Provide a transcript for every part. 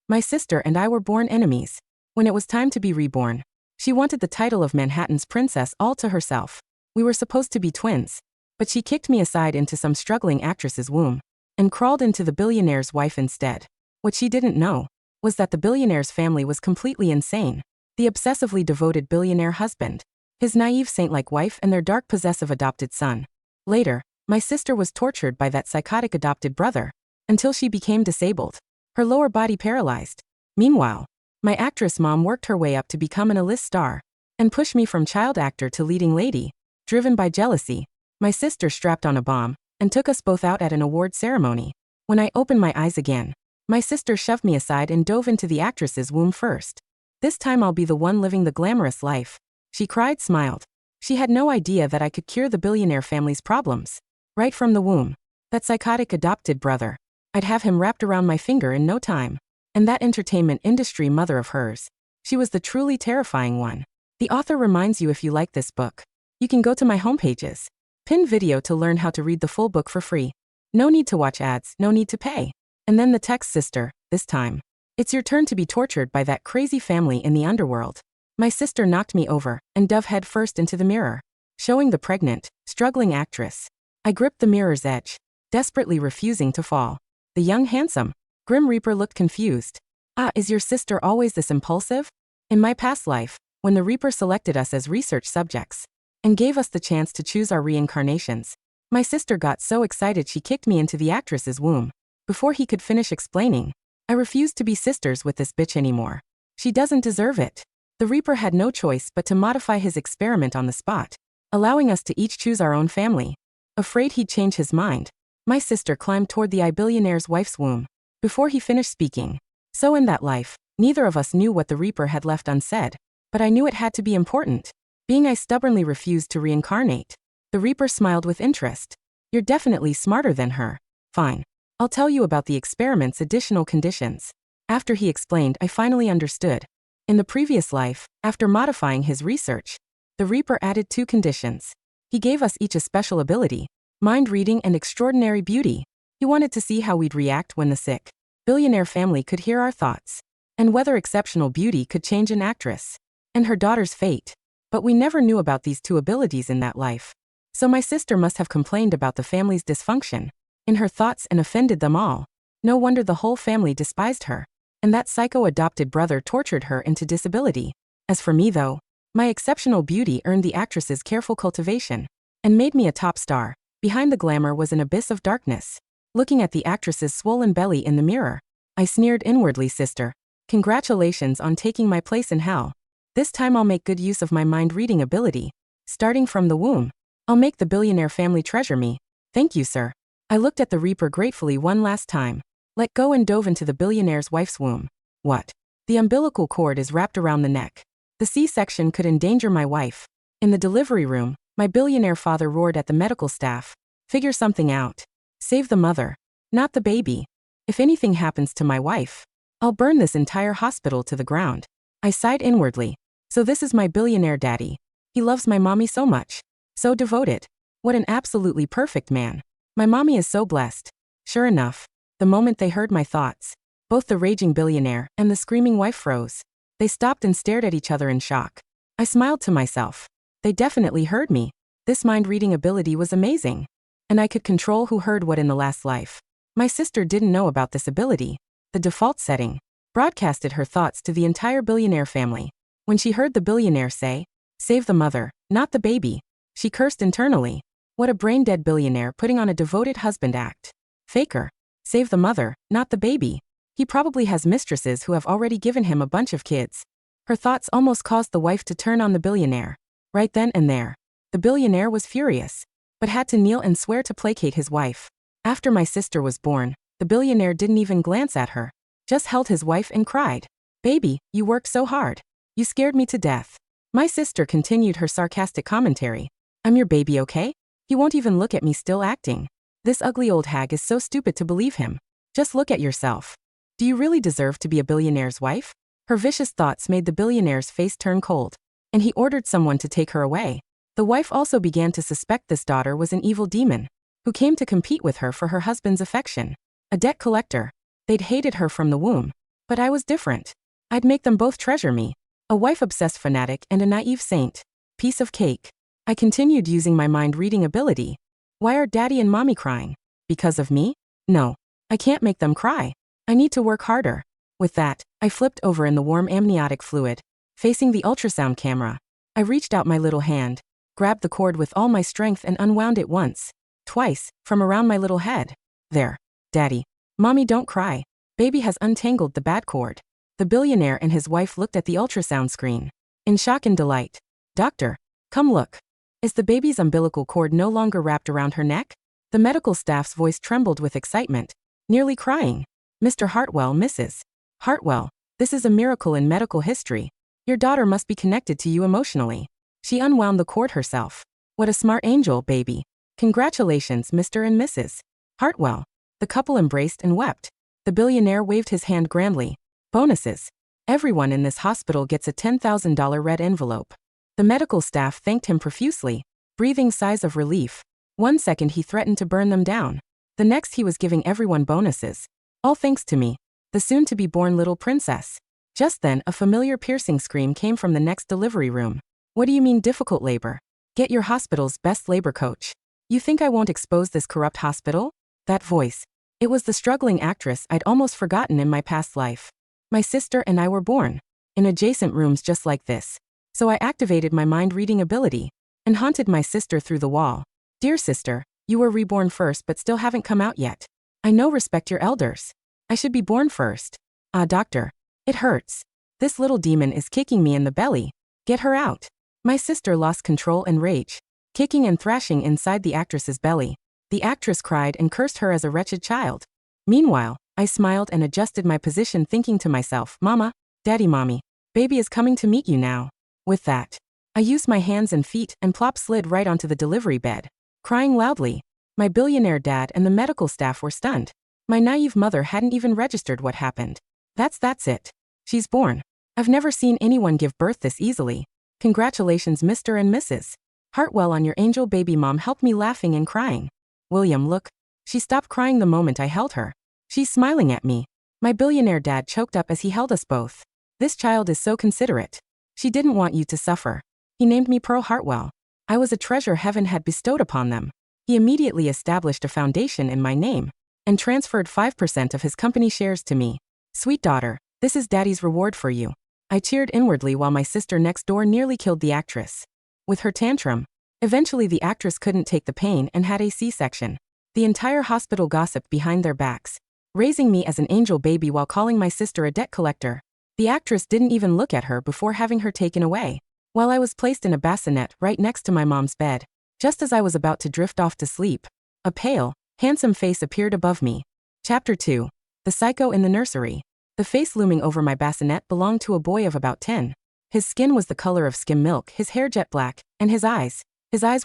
My sister and I were born enemies. When it was time to be reborn, she wanted the title of Manhattan's princess all to herself. We were supposed to be twins, but she kicked me aside into some struggling actress's womb and crawled into the billionaire's wife instead. What she didn't know was that the billionaire's family was completely insane. The obsessively devoted billionaire husband, his naive saint-like wife, and their dark possessive adopted son. Later, my sister was tortured by that psychotic adopted brother until she became disabled, her lower body paralyzed. Meanwhile, my actress mom worked her way up to become an A-list star and pushed me from child actor to leading lady. Driven by jealousy, my sister strapped on a bomb and took us both out at an award ceremony. When I opened my eyes again, my sister shoved me aside and dove into the actress's womb first. This time I'll be the one living the glamorous life. She cried, smiled. She had no idea that I could cure the billionaire family's problems. Right from the womb. That psychotic adopted brother. I'd have him wrapped around my finger in no time. And that entertainment industry mother of hers. She was the truly terrifying one. The author reminds you, if you like this book, you can go to my homepages. Pin video to learn how to read the full book for free. No need to watch ads, no need to pay. And then the text, sister, this time. It's your turn to be tortured by that crazy family in the underworld. My sister knocked me over and dove head first into the mirror, showing the pregnant, struggling actress. I gripped the mirror's edge, desperately refusing to fall. The young, handsome, grim Reaper looked confused. Ah, is your sister always this impulsive? In my past life, when the Reaper selected us as research subjects and gave us the chance to choose our reincarnations, my sister got so excited she kicked me into the actress's womb. Before he could finish explaining, I refused to be sisters with this bitch anymore. She doesn't deserve it. The Reaper had no choice but to modify his experiment on the spot, allowing us to each choose our own family. Afraid he'd change his mind, my sister climbed toward the billionaire's wife's womb before he finished speaking. So in that life, neither of us knew what the Reaper had left unsaid, but I knew it had to be important. Being I stubbornly refused to reincarnate. The Reaper smiled with interest. You're definitely smarter than her. Fine. I'll tell you about the experiment's additional conditions. After he explained, I finally understood. In the previous life, after modifying his research, the Reaper added 2 conditions. He gave us each a special ability, mind reading and extraordinary beauty. He wanted to see how we'd react when the sick billionaire family could hear our thoughts, and whether exceptional beauty could change an actress and her daughter's fate. But we never knew about these 2 abilities in that life. So my sister must have complained about the family's dysfunction in her thoughts and offended them all. No wonder the whole family despised her, and that psycho-adopted brother tortured her into disability. As for me though, my exceptional beauty earned the actress's careful cultivation and made me a top star. Behind the glamour was an abyss of darkness. Looking at the actress's swollen belly in the mirror, I sneered inwardly, sister, congratulations on taking my place in hell. This time I'll make good use of my mind-reading ability. Starting from the womb, I'll make the billionaire family treasure me. Thank you, sir. I looked at the Reaper gratefully one last time, let go and dove into the billionaire's wife's womb. What? The umbilical cord is wrapped around the neck. The C-section could endanger my wife. In the delivery room, my billionaire father roared at the medical staff. Figure something out. Save the mother, not the baby. If anything happens to my wife, I'll burn this entire hospital to the ground. I sighed inwardly. So this is my billionaire daddy. He loves my mommy so much. So devoted. What an absolutely perfect man. My mommy is so blessed. Sure enough, the moment they heard my thoughts, both the raging billionaire and the screaming wife froze. They stopped and stared at each other in shock. I smiled to myself. They definitely heard me. This mind-reading ability was amazing. And I could control who heard what in the last life. My sister didn't know about this ability. The default setting broadcasted her thoughts to the entire billionaire family. When she heard the billionaire say, "Save the mother, not the baby," she cursed internally. What a brain-dead billionaire putting on a devoted husband act. Faker. Save the mother, not the baby. He probably has mistresses who have already given him a bunch of kids. Her thoughts almost caused the wife to turn on the billionaire. Right then and there, the billionaire was furious, but had to kneel and swear to placate his wife. After my sister was born, the billionaire didn't even glance at her, just held his wife and cried, "Baby, you worked so hard. You scared me to death." My sister continued her sarcastic commentary. "I'm your baby, okay? He won't even look at me, still acting. This ugly old hag is so stupid to believe him. Just look at yourself. Do you really deserve to be a billionaire's wife?" Her vicious thoughts made the billionaire's face turn cold, and he ordered someone to take her away. The wife also began to suspect this daughter was an evil demon, who came to compete with her for her husband's affection. A debt collector. They'd hated her from the womb, But I was different. I'd make them both treasure me. A wife-obsessed fanatic and a naive saint. Piece of cake. I continued using my mind-reading ability. Why are daddy and mommy crying? Because of me? No. I can't make them cry. I need to work harder. With that, I flipped over in the warm amniotic fluid, facing the ultrasound camera. I reached out my little hand, grabbed the cord with all my strength and unwound it once, twice, from around my little head. There. Daddy. Mommy, don't cry. Baby has untangled the bad cord. The billionaire and his wife looked at the ultrasound screen, in shock and delight. Doctor, come look. Is the baby's umbilical cord no longer wrapped around her neck? The medical staff's voice trembled with excitement, nearly crying. Mr. Hartwell, Mrs. Hartwell, this is a miracle in medical history. Your daughter must be connected to you emotionally. She unwound the cord herself. What a smart angel, baby. Congratulations, Mr. and Mrs. Hartwell. The couple embraced and wept. The billionaire waved his hand grandly. Bonuses. Everyone in this hospital gets a $10,000 red envelope. The medical staff thanked him profusely, breathing sighs of relief. 1 second he threatened to burn them down. The next he was giving everyone bonuses. All thanks to me, the soon-to-be-born little princess. Just then, a familiar piercing scream came from the next delivery room. What do you mean difficult labor? Get your hospital's best labor coach. You think I won't expose this corrupt hospital? That voice. It was the struggling actress I'd almost forgotten in my past life. My sister and I were born in adjacent rooms just like this. So I activated my mind-reading ability and haunted my sister through the wall. Dear sister, you were reborn first but still haven't come out yet. I know, respect your elders. I should be born first. Ah, doctor. It hurts. This little demon is kicking me in the belly. Get her out. My sister lost control and rage, kicking and thrashing inside the actress's belly. The actress cried and cursed her as a wretched child. Meanwhile, I smiled and adjusted my position, thinking to myself, Mama, Daddy, Mommy, baby is coming to meet you now. With that, I used my hands and feet and plop slid right onto the delivery bed, crying loudly. My billionaire dad and the medical staff were stunned. My naive mother hadn't even registered what happened. That's it. She's born. I've never seen anyone give birth this easily. Congratulations, Mr. and Mrs. Hartwell, on your angel baby. Mom helped me, laughing and crying. William, look. She stopped crying the moment I held her. She's smiling at me. My billionaire dad choked up as he held us both. This child is so considerate. She didn't want you to suffer. He named me Pearl Hartwell. I was a treasure heaven had bestowed upon them. He immediately established a foundation in my name and transferred 5% of his company shares to me. Sweet daughter, this is daddy's reward for you. I cheered inwardly while my sister next door nearly killed the actress with her tantrum. Eventually the actress couldn't take the pain and had a C-section. The entire hospital gossiped behind their backs, raising me as an angel baby while calling my sister a debt collector. The actress didn't even look at her before having her taken away, while I was placed in a bassinet right next to my mom's bed. Just as I was about to drift off to sleep, a pale, handsome face appeared above me. Chapter 2. The Psycho in the Nursery. The face looming over my bassinet belonged to a boy of about 10. His skin was the color of skim milk, his hair jet black, and his eyes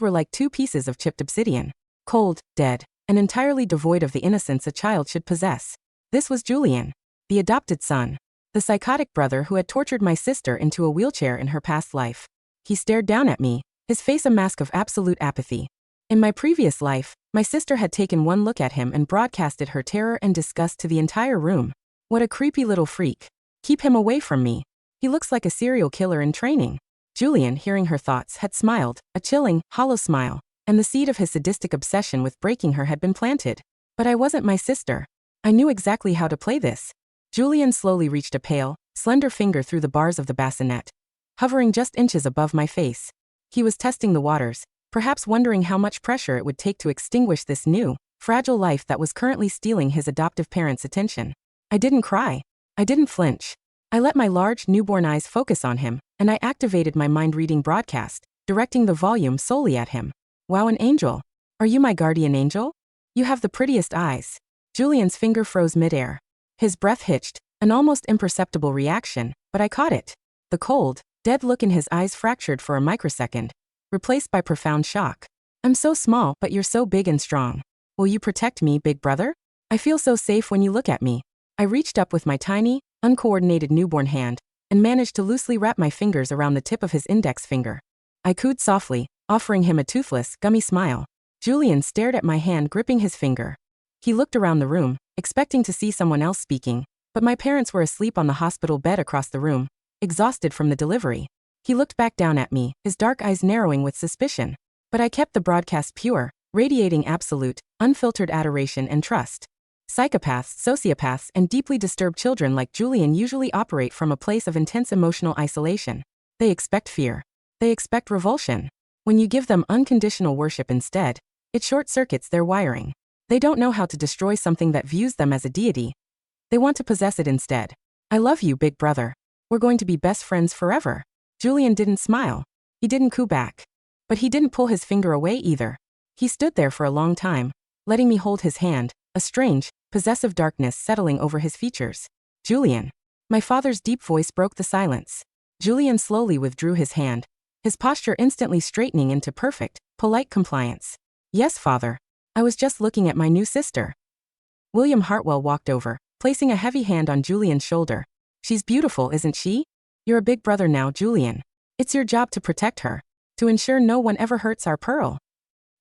were like 2 pieces of chipped obsidian. Cold, dead, and entirely devoid of the innocence a child should possess. This was Julian, the adopted son, the psychotic brother who had tortured my sister into a wheelchair in her past life. He stared down at me, his face a mask of absolute apathy. In my previous life, my sister had taken one look at him and broadcasted her terror and disgust to the entire room. What a creepy little freak. Keep him away from me. He looks like a serial killer in training. Julian, hearing her thoughts, had smiled, a chilling, hollow smile, and the seed of his sadistic obsession with breaking her had been planted. But I wasn't my sister. I knew exactly how to play this. Julian slowly reached a pale, slender finger through the bars of the bassinet, hovering just inches above my face. He was testing the waters, perhaps wondering how much pressure it would take to extinguish this new, fragile life that was currently stealing his adoptive parents' attention. I didn't cry. I didn't flinch. I let my large, newborn eyes focus on him, and I activated my mind-reading broadcast, directing the volume solely at him. Wow, an angel. Are you my guardian angel? You have the prettiest eyes. Julian's finger froze midair. His breath hitched, an almost imperceptible reaction, but I caught it. The cold, dead look in his eyes fractured for a microsecond, replaced by profound shock. I'm so small, but you're so big and strong. Will you protect me, big brother? I feel so safe when you look at me. I reached up with my tiny, uncoordinated newborn hand and managed to loosely wrap my fingers around the tip of his index finger. I cooed softly, offering him a toothless, gummy smile. Julian stared at my hand gripping his finger. He looked around the room, expecting to see someone else speaking, But my parents were asleep on the hospital bed across the room, exhausted from the delivery. He looked back down at me, his dark eyes narrowing with suspicion. But I kept the broadcast pure, radiating absolute, unfiltered adoration and trust. Psychopaths, sociopaths, and deeply disturbed children like Julian usually operate from a place of intense emotional isolation. They expect fear. They expect revulsion. When you give them unconditional worship instead, it short-circuits their wiring. They don't know how to destroy something that views them as a deity. They want to possess it instead. I love you, big brother. We're going to be best friends forever. Julian didn't smile. He didn't coo back. But he didn't pull his finger away either. He stood there for a long time, letting me hold his hand, a strange, possessive darkness settling over his features. Julian. My father's deep voice broke the silence. Julian slowly withdrew his hand, his posture instantly straightening into perfect, polite compliance. Yes, father. I was just looking at my new sister. William Hartwell walked over, placing a heavy hand on Julian's shoulder. She's beautiful, isn't she? You're a big brother now, Julian. It's your job to protect her, to ensure no one ever hurts our pearl.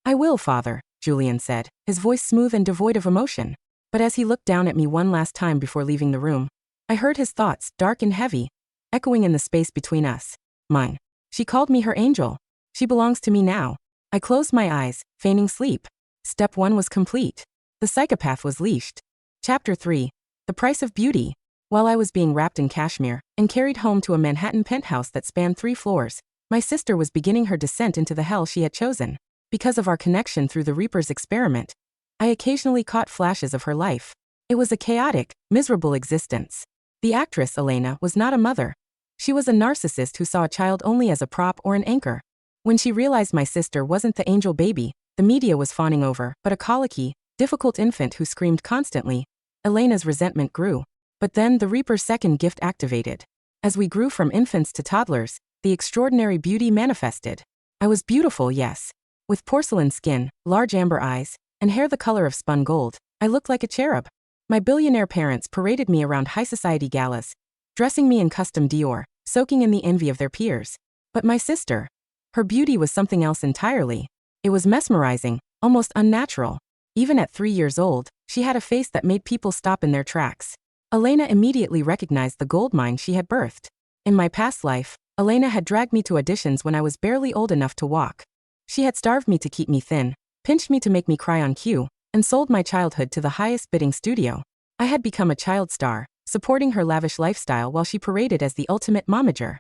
I will, father, Julian said, his voice smooth and devoid of emotion. But as he looked down at me one last time before leaving the room, I heard his thoughts, dark and heavy, echoing in the space between us. Mine. She called me her angel. She belongs to me now. I closed my eyes, feigning sleep. Step 1 was complete. The psychopath was leashed. Chapter 3. The Price of Beauty. While I was being wrapped in cashmere and carried home to a Manhattan penthouse that spanned 3 floors, my sister was beginning her descent into the hell she had chosen. Because of our connection through the Reaper's experiment, I occasionally caught flashes of her life. It was a chaotic, miserable existence. The actress, Elena, was not a mother. She was a narcissist who saw a child only as a prop or an anchor. When she realized my sister wasn't the angel baby the media was fawning over, but a colicky, difficult infant who screamed constantly, Elena's resentment grew. But then the Reaper's second gift activated. As we grew from infants to toddlers, the extraordinary beauty manifested. I was beautiful, yes. With porcelain skin, large amber eyes, and hair the color of spun gold, I looked like a cherub. My billionaire parents paraded me around high society galas, dressing me in custom Dior, soaking in the envy of their peers. But my sister, her beauty was something else entirely. It was mesmerizing, almost unnatural. Even at 3 years old, she had a face that made people stop in their tracks. Elena immediately recognized the goldmine she had birthed. In my past life, Elena had dragged me to auditions when I was barely old enough to walk. She had starved me to keep me thin, pinched me to make me cry on cue, and sold my childhood to the highest bidding studio. I had become a child star, supporting her lavish lifestyle while she paraded as the ultimate momager.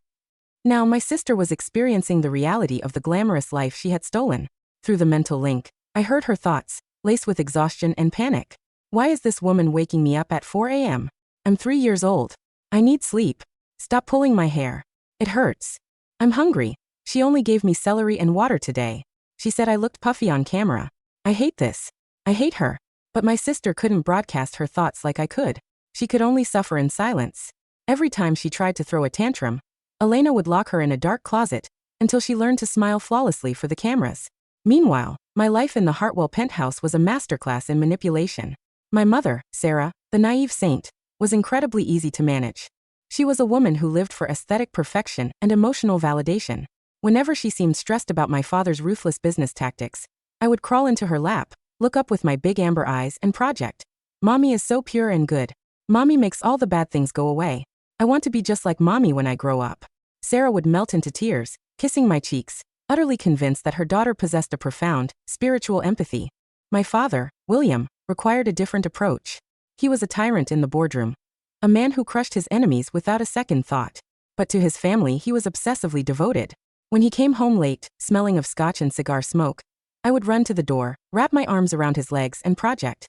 Now my sister was experiencing the reality of the glamorous life she had stolen. Through the mental link, I heard her thoughts, laced with exhaustion and panic. Why is this woman waking me up at 4 a.m.? I'm 3 years old. I need sleep. Stop pulling my hair. It hurts. I'm hungry. She only gave me celery and water today. She said I looked puffy on camera. I hate this. I hate her. But my sister couldn't broadcast her thoughts like I could. She could only suffer in silence. Every time she tried to throw a tantrum, Elena would lock her in a dark closet until she learned to smile flawlessly for the cameras. Meanwhile, my life in the Hartwell penthouse was a masterclass in manipulation. My mother, Sarah, the naive saint, was incredibly easy to manage. She was a woman who lived for aesthetic perfection and emotional validation. Whenever she seemed stressed about my father's ruthless business tactics, I would crawl into her lap, look up with my big amber eyes, and project. Mommy is so pure and good. Mommy makes all the bad things go away. I want to be just like Mommy when I grow up. Sarah would melt into tears, kissing my cheeks, utterly convinced that her daughter possessed a profound, spiritual empathy. My father, William, required a different approach. He was a tyrant in the boardroom, a man who crushed his enemies without a second thought. But to his family he was obsessively devoted. When he came home late, smelling of scotch and cigar smoke, I would run to the door, wrap my arms around his legs and project.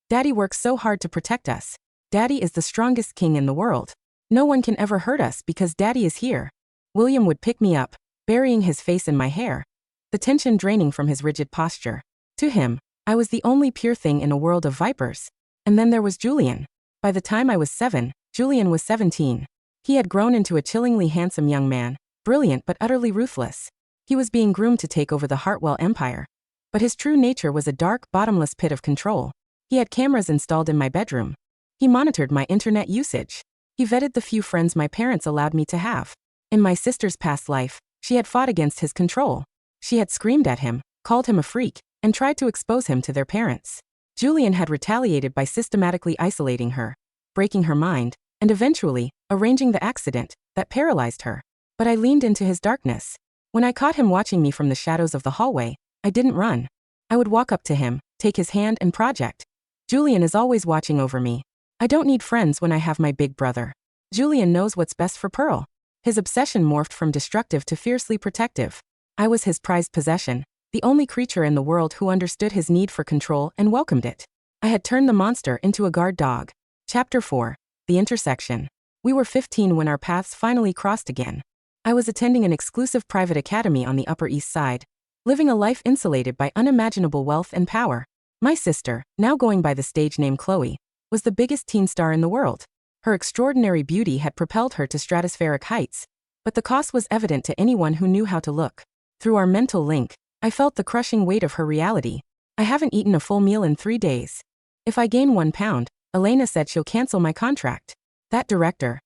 Daddy works so hard to protect us. Daddy is the strongest king in the world. No one can ever hurt us because Daddy is here. William would pick me up, burying his face in my hair, the tension draining from his rigid posture. To him, I was the only pure thing in a world of vipers. And then there was Julian. By the time I was 7, Julian was 17. He had grown into a chillingly handsome young man, brilliant but utterly ruthless. He was being groomed to take over the Hartwell empire. But his true nature was a dark, bottomless pit of control. He had cameras installed in my bedroom. He monitored my internet usage. He vetted the few friends my parents allowed me to have. In my sister's past life, she had fought against his control. She had screamed at him, called him a freak, and tried to expose him to their parents. Julian had retaliated by systematically isolating her. breaking her mind, and eventually, arranging the accident that paralyzed her. But I leaned into his darkness. When I caught him watching me from the shadows of the hallway, I didn't run. I would walk up to him, take his hand and project. Julian is always watching over me. I don't need friends when I have my big brother. Julian knows what's best for Pearl. His obsession morphed from destructive to fiercely protective. I was his prized possession, the only creature in the world who understood his need for control and welcomed it. I had turned the monster into a guard dog. Chapter 4. The Intersection. We were 15 when our paths finally crossed again. I was attending an exclusive private academy on the Upper East Side, living a life insulated by unimaginable wealth and power. My sister, now going by the stage name Chloe, was the biggest teen star in the world. Her extraordinary beauty had propelled her to stratospheric heights, but the cost was evident to anyone who knew how to look. Through our mental link, I felt the crushing weight of her reality. I haven't eaten a full meal in 3 days. If I gain 1 pound, Elena said she'll cancel my contract. That director.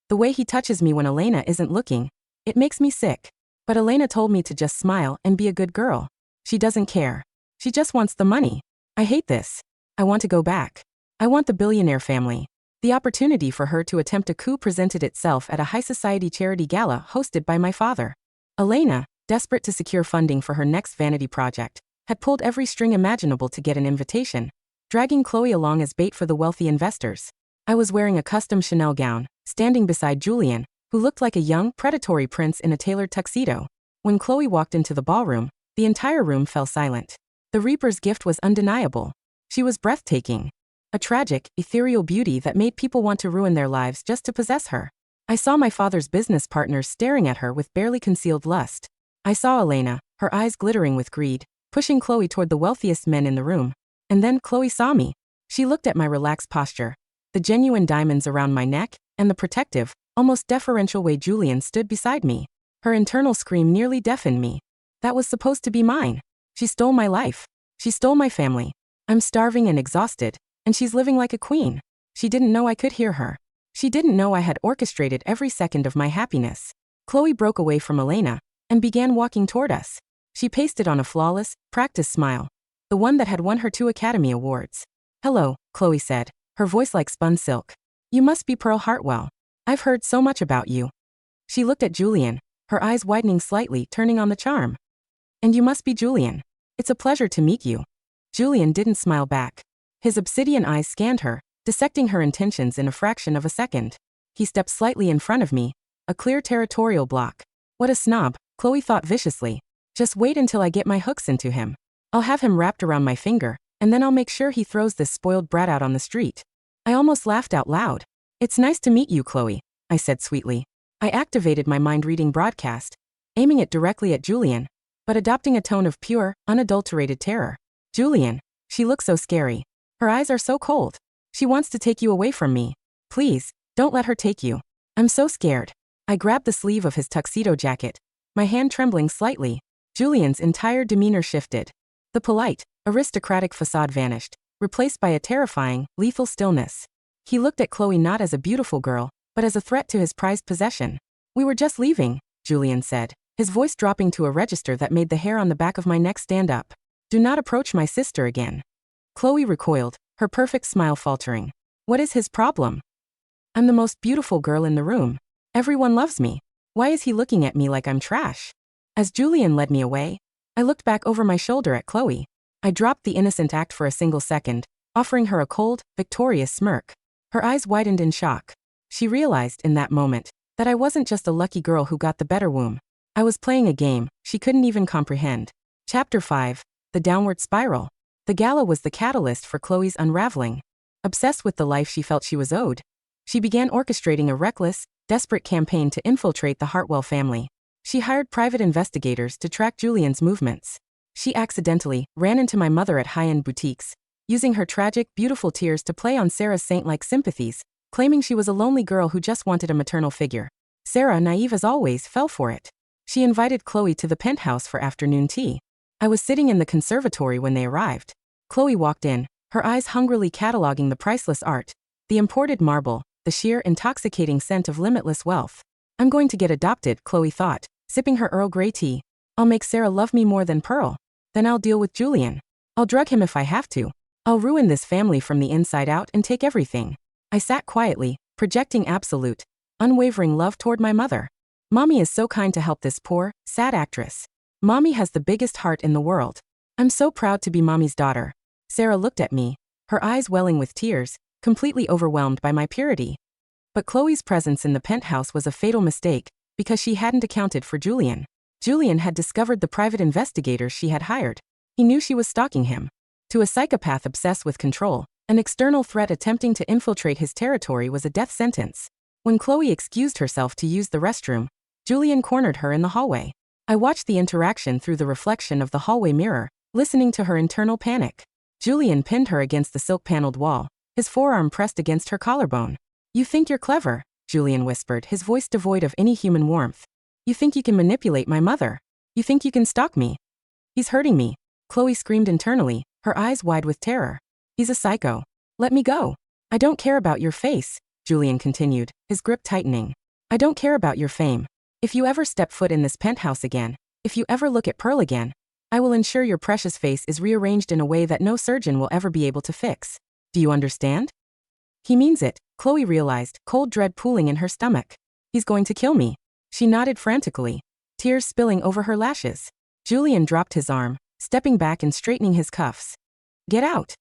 The way he touches me when Elena isn't looking, it makes me sick. But Elena told me to just smile and be a good girl. She doesn't care. She just wants the money. I hate this. I want to go back. I want the billionaire family. The opportunity for her to attempt a coup presented itself at a high society charity gala hosted by my father. Elena, desperate to secure funding for her next vanity project, had pulled every string imaginable to get an invitation, dragging Chloe along as bait for the wealthy investors. I was wearing a custom Chanel gown, standing beside Julian, who looked like a young, predatory prince in a tailored tuxedo. When Chloe walked into the ballroom, the entire room fell silent. The Reaper's gift was undeniable. She was breathtaking. A tragic, ethereal beauty that made people want to ruin their lives just to possess her. I saw my father's business partners staring at her with barely concealed lust. I saw Elena, her eyes glittering with greed, pushing Chloe toward the wealthiest men in the room. And then Chloe saw me. She looked at my relaxed posture, the genuine diamonds around my neck, and the protective, almost deferential way Julian stood beside me. Her internal scream nearly deafened me. That was supposed to be mine. She stole my life. She stole my family. I'm starving and exhausted, and she's living like a queen. She didn't know I could hear her. She didn't know I had orchestrated every second of my happiness. Chloe broke away from Elena and began walking toward us. She pasted on a flawless, practiced smile, the one that had won her 2 Academy Awards. "Hello," Chloe said, her voice like spun silk. "You must be Pearl Hartwell. I've heard so much about you." She looked at Julian, her eyes widening slightly, turning on the charm. "And you must be Julian. It's a pleasure to meet you." Julian didn't smile back. His obsidian eyes scanned her, dissecting her intentions in a fraction of a second. He stepped slightly in front of me, a clear territorial block. What a snob, Chloe thought viciously. Just wait until I get my hooks into him. I'll have him wrapped around my finger, and then I'll make sure he throws this spoiled brat out on the street. I almost laughed out loud. "It's nice to meet you, Chloe," I said sweetly. I activated my mind-reading broadcast, aiming it directly at Julian, but adopting a tone of pure, unadulterated terror. "Julian, she looks so scary. Her eyes are so cold. She wants to take you away from me. Please, don't let her take you. I'm so scared." I grabbed the sleeve of his tuxedo jacket, my hand trembling slightly. Julian's entire demeanor shifted. The polite, aristocratic facade vanished, replaced by a terrifying, lethal stillness. He looked at Chloe not as a beautiful girl, but as a threat to his prized possession. "We were just leaving," Julian said, his voice dropping to a register that made the hair on the back of my neck stand up. "Do not approach my sister again." Chloe recoiled, her perfect smile faltering. "What is his problem? I'm the most beautiful girl in the room. Everyone loves me. Why is he looking at me like I'm trash?" As Julian led me away, I looked back over my shoulder at Chloe. I dropped the innocent act for a single second, offering her a cold, victorious smirk. Her eyes widened in shock. She realized in that moment that I wasn't just a lucky girl who got the better womb. I was playing a game she couldn't even comprehend. Chapter 5. The Downward Spiral. The gala was the catalyst for Chloe's unraveling. Obsessed with the life she felt she was owed, she began orchestrating a reckless, desperate campaign to infiltrate the Hartwell family. She hired private investigators to track Julian's movements. She accidentally ran into my mother at high-end boutiques, using her tragic, beautiful tears to play on Sarah's saint-like sympathies, claiming she was a lonely girl who just wanted a maternal figure. Sarah, naive as always, fell for it. She invited Chloe to the penthouse for afternoon tea. I was sitting in the conservatory when they arrived. Chloe walked in, her eyes hungrily cataloging the priceless art, the imported marble, the sheer intoxicating scent of limitless wealth. "I'm going to get adopted," Chloe thought, sipping her Earl Grey tea. "I'll make Sarah love me more than Pearl. Then I'll deal with Julian. I'll drug him if I have to. I'll ruin this family from the inside out and take everything." I sat quietly, projecting absolute, unwavering love toward my mother. Mommy is so kind to help this poor, sad actress. Mommy has the biggest heart in the world. I'm so proud to be Mommy's daughter. Sarah looked at me, her eyes welling with tears, completely overwhelmed by my purity. But Chloe's presence in the penthouse was a fatal mistake, because she hadn't accounted for Julian. Julian had discovered the private investigators she had hired. He knew she was stalking him. To a psychopath obsessed with control, an external threat attempting to infiltrate his territory was a death sentence. When Chloe excused herself to use the restroom, Julian cornered her in the hallway. I watched the interaction through the reflection of the hallway mirror, listening to her internal panic. Julian pinned her against the silk-paneled wall, his forearm pressed against her collarbone. "You think you're clever," Julian whispered, his voice devoid of any human warmth. "You think you can manipulate my mother. You think you can stalk me. He's hurting me," Chloe screamed internally, her eyes wide with terror. "He's a psycho. Let me go." "I don't care about your face," Julian continued, his grip tightening. "I don't care about your fame. If you ever step foot in this penthouse again, if you ever look at Pearl again, I will ensure your precious face is rearranged in a way that no surgeon will ever be able to fix. Do you understand?" "He means it," Chloe realized, cold dread pooling in her stomach. "He's going to kill me." She nodded frantically, tears spilling over her lashes. Julian dropped his arm, stepping back and straightening his cuffs. "Get out."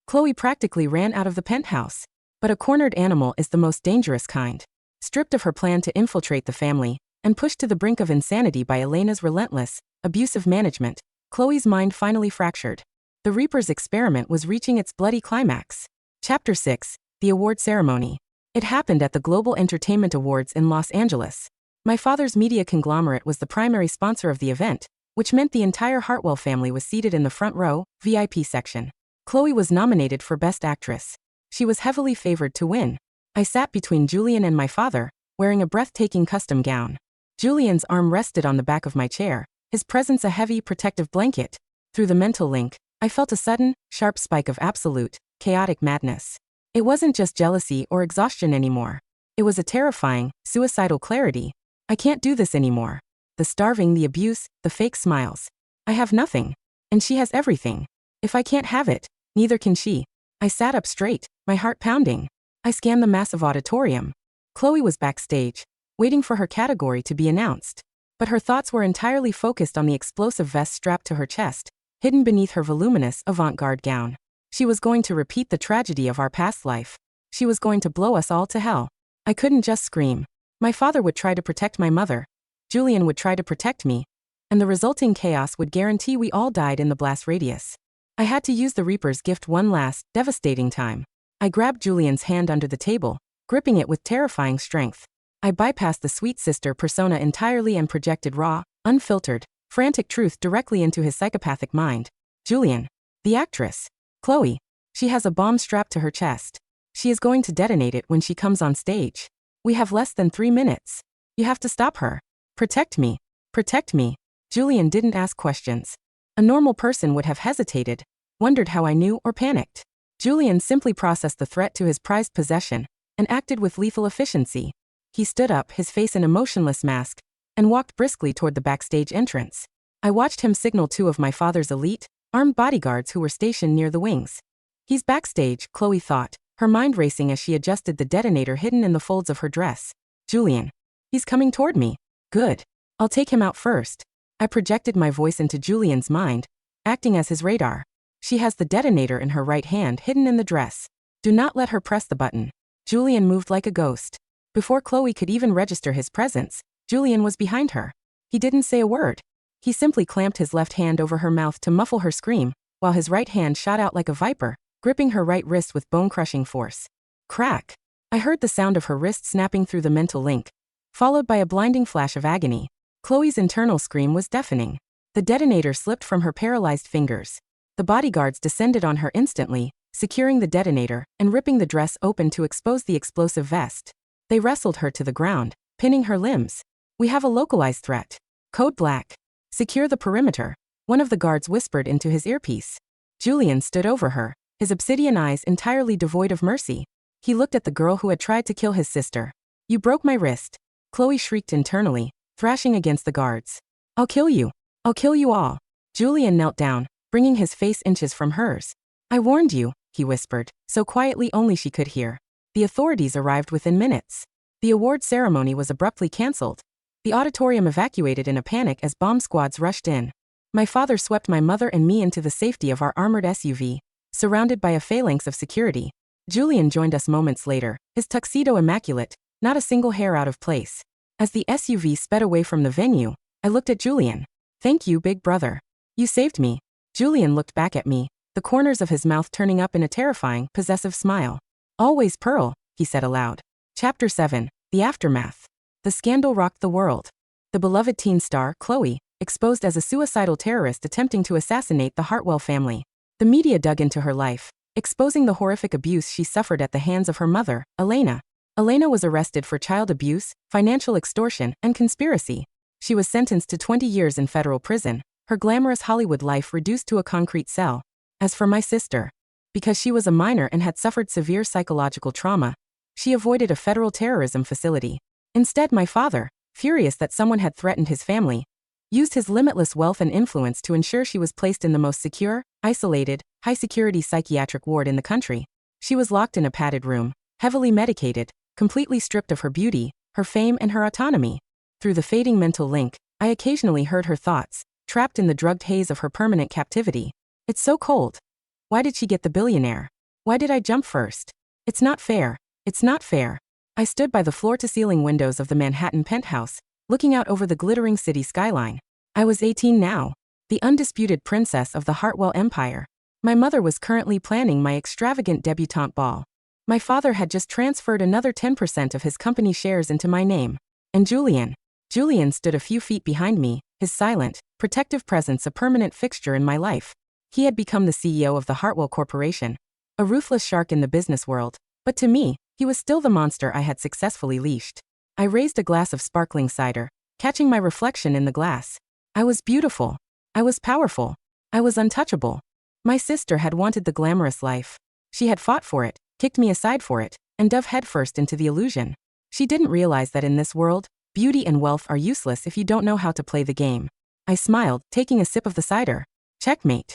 Chloe practically ran out of the penthouse. But a cornered animal is the most dangerous kind. Stripped of her plan to infiltrate the family, and pushed to the brink of insanity by Elena's relentless, abusive management, Chloe's mind finally fractured. The Reaper's experiment was reaching its bloody climax. Chapter 6, The Award Ceremony. It happened at the Global Entertainment Awards in Los Angeles. My father's media conglomerate was the primary sponsor of the event, which meant the entire Hartwell family was seated in the front row, VIP section. Chloe was nominated for Best Actress. She was heavily favored to win. I sat between Julian and my father, wearing a breathtaking custom gown. Julian's arm rested on the back of my chair, his presence a heavy, protective blanket. Through the mental link, I felt a sudden, sharp spike of absolute, chaotic madness. It wasn't just jealousy or exhaustion anymore. It was a terrifying, suicidal clarity. I can't do this anymore. The starving, the abuse, the fake smiles. I have nothing. And she has everything. If I can't have it, neither can she. I sat up straight, my heart pounding. I scanned the massive auditorium. Chloe was backstage, waiting for her category to be announced. But her thoughts were entirely focused on the explosive vest strapped to her chest, hidden beneath her voluminous avant-garde gown. She was going to repeat the tragedy of our past life. She was going to blow us all to hell. I couldn't just scream. My father would try to protect my mother. Julian would try to protect me. And the resulting chaos would guarantee we all died in the blast radius. I had to use the Reaper's gift one last, devastating time. I grabbed Julian's hand under the table, gripping it with terrifying strength. I bypassed the sweet sister persona entirely and projected raw, unfiltered, frantic truth directly into his psychopathic mind. "Julian. The actress. Chloe. She has a bomb strapped to her chest. She is going to detonate it when she comes on stage. We have less than 3 minutes. You have to stop her. Protect me. Protect me." Julian didn't ask questions. A normal person would have hesitated, wondered how I knew, or panicked. Julian simply processed the threat to his prized possession, and acted with lethal efficiency. He stood up, his face an emotionless mask, and walked briskly toward the backstage entrance. I watched him signal 2 of my father's elite, armed bodyguards who were stationed near the wings. He's backstage, Chloe thought, her mind racing as she adjusted the detonator hidden in the folds of her dress. Julian. He's coming toward me. Good. I'll take him out first. I projected my voice into Julian's mind, acting as his radar. She has the detonator in her right hand hidden in the dress. Do not let her press the button. Julian moved like a ghost. Before Chloe could even register his presence, Julian was behind her. He didn't say a word. He simply clamped his left hand over her mouth to muffle her scream, while his right hand shot out like a viper, gripping her right wrist with bone-crushing force. Crack! I heard the sound of her wrist snapping through the mental link, followed by a blinding flash of agony. Chloe's internal scream was deafening. The detonator slipped from her paralyzed fingers. The bodyguards descended on her instantly, securing the detonator and ripping the dress open to expose the explosive vest. They wrestled her to the ground, pinning her limbs. We have a localized threat. Code Black. Secure the perimeter, one of the guards whispered into his earpiece. Julian stood over her, his obsidian eyes entirely devoid of mercy. He looked at the girl who had tried to kill his sister. You broke my wrist. Chloe shrieked internally, thrashing against the guards. I'll kill you. I'll kill you all. Julian knelt down, bringing his face inches from hers. I warned you, he whispered, so quietly only she could hear. The authorities arrived within minutes. The award ceremony was abruptly cancelled. The auditorium evacuated in a panic as bomb squads rushed in. My father swept my mother and me into the safety of our armored SUV, surrounded by a phalanx of security. Julian joined us moments later, his tuxedo immaculate, not a single hair out of place. As the SUV sped away from the venue, I looked at Julian. "Thank you, big brother. You saved me." Julian looked back at me, the corners of his mouth turning up in a terrifying, possessive smile. "Always Pearl," he said aloud. Chapter 7. The Aftermath. The scandal rocked the world. The beloved teen star, Chloe, exposed as a suicidal terrorist attempting to assassinate the Hartwell family. The media dug into her life, exposing the horrific abuse she suffered at the hands of her mother, Elena. Elena was arrested for child abuse, financial extortion, and conspiracy. She was sentenced to 20 years in federal prison, her glamorous Hollywood life reduced to a concrete cell. As for my sister, because she was a minor and had suffered severe psychological trauma, she avoided a federal terrorism facility. Instead, my father, furious that someone had threatened his family, used his limitless wealth and influence to ensure she was placed in the most secure, isolated, high-security psychiatric ward in the country. She was locked in a padded room, heavily medicated, completely stripped of her beauty, her fame, and her autonomy. Through the fading mental link, I occasionally heard her thoughts, trapped in the drugged haze of her permanent captivity. "It's so cold. Why did she get the billionaire? Why did I jump first? It's not fair. It's not fair." I stood by the floor-to-ceiling windows of the Manhattan penthouse, looking out over the glittering city skyline. I was 18 now, the undisputed princess of the Hartwell Empire. My mother was currently planning my extravagant debutante ball. My father had just transferred another 10% of his company shares into my name. And Julian stood a few feet behind me, his silent, protective presence a permanent fixture in my life. He had become the CEO of the Hartwell Corporation, a ruthless shark in the business world, but to me, he was still the monster I had successfully leashed. I raised a glass of sparkling cider, catching my reflection in the glass. I was beautiful. I was powerful. I was untouchable. My sister had wanted the glamorous life. She had fought for it, kicked me aside for it, and dove headfirst into the illusion. She didn't realize that in this world, beauty and wealth are useless if you don't know how to play the game. I smiled, taking a sip of the cider. Checkmate.